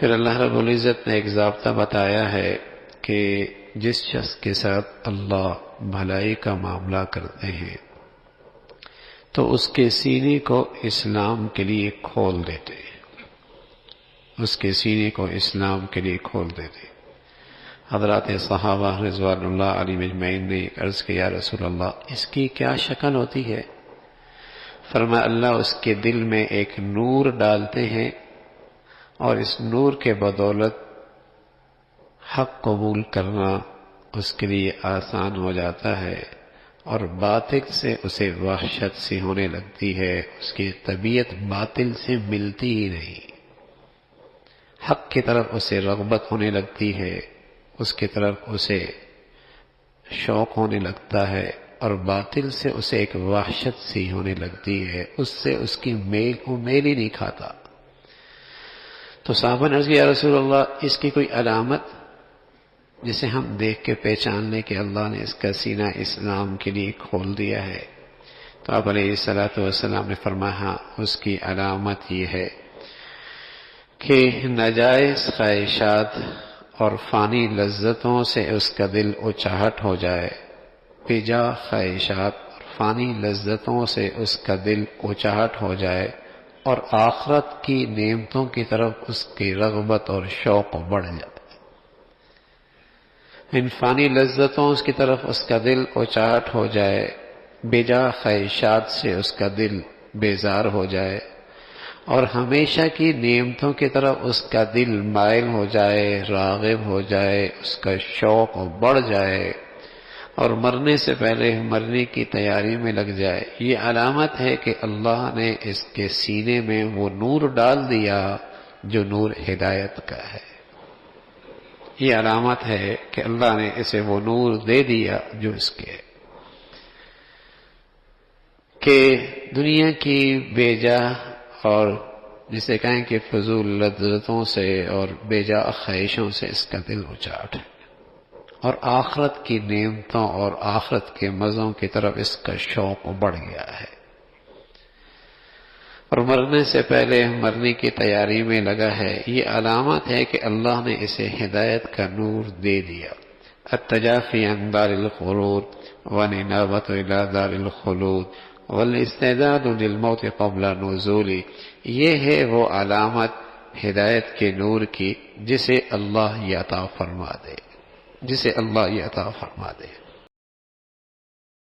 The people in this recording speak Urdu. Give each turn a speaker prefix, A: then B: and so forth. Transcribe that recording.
A: پھر اللہ رب العزت نے ایک ضابطہ بتایا ہے کہ جس شخص کے ساتھ اللہ بھلائی کا معاملہ کرتے ہیں تو اس کے سینے کو اسلام کے لیے کھول دیتے ہیں، اس کے سینے کو اسلام کے لیے کھول دیتے ہیں۔ حضرات صحابہ رضوان اللہ علیہم اجمعین نے عرض کیا، یا رسول اللہ اس کی کیا شکل ہوتی ہے؟ فرمایا اللہ اس کے دل میں ایک نور ڈالتے ہیں اور اس نور کے بدولت حق قبول کرنا اس کے لیے آسان ہو جاتا ہے، اور باطل سے اسے وحشت سی ہونے لگتی ہے، اس کی طبیعت باطل سے ملتی ہی نہیں، حق کی طرف اسے رغبت ہونے لگتی ہے، اس کی طرف اسے شوق ہونے لگتا ہے، اور باطل سے اسے ایک وحشت سی ہونے لگتی ہے، اس سے اس کی میل ہی نہیں کھاتا۔ تو صحابہ نے عرض کیا، یا رسول اللہ اس کی کوئی علامت جسے ہم دیکھ کے پہچان لیں کہ اللہ نے اس کا سینہ اسلام کے لیے کھول دیا ہے؟ تو آپ علیہ الصلوۃ والسلام نے فرمایا ہاں، اس کی علامت یہ ہے کہ ناجائز خواہشات اور فانی لذتوں سے اس کا دل اچاہٹ ہو جائے، بجا خواہشات اور فانی لذتوں سے اس کا دل اچاہٹ ہو جائے، اور آخرت کی نعمتوں کی طرف اس کی رغبت اور شوق بڑھ جائے۔ ان فانی لذتوں کی طرف اس کا دل اچاہٹ ہو جائے، بجا خواہشات سے اس کا دل بیزار ہو جائے، اور ہمیشہ کی نعمتوں کی طرف اس کا دل مائل ہو جائے، راغب ہو جائے، اس کا شوق بڑھ جائے، اور مرنے سے پہلے مرنے کی تیاری میں لگ جائے۔ یہ علامت ہے کہ اللہ نے اس کے سینے میں وہ نور ڈال دیا جو نور ہدایت کا ہے۔ یہ علامت ہے کہ اللہ نے اسے وہ نور دے دیا جو اس کے ہے، کہ دنیا کی بے جا اور جسے کہیں کہ فضول لذتوں سے اور بے جا خواہشوں سے اس کا دل اچاٹ ہے، اور آخرت کی نعمتوں اور آخرت کے مزوں کی طرف اس کا شوق بڑھ گیا ہے، اور مرنے سے پہلے مرنے کی تیاری میں لگا ہے۔ یہ علامت ہے کہ اللہ نے اسے ہدایت کا نور دے دیا۔ التجافی عن دار الخلود والانابۃ الی دار الخلود والاستعداد للموت قبل نزول، یہ ہے وہ علامت ہدایت کے نور کی جسے اللہ عطا فرما دے، جسے اللہ عطا فرما دے۔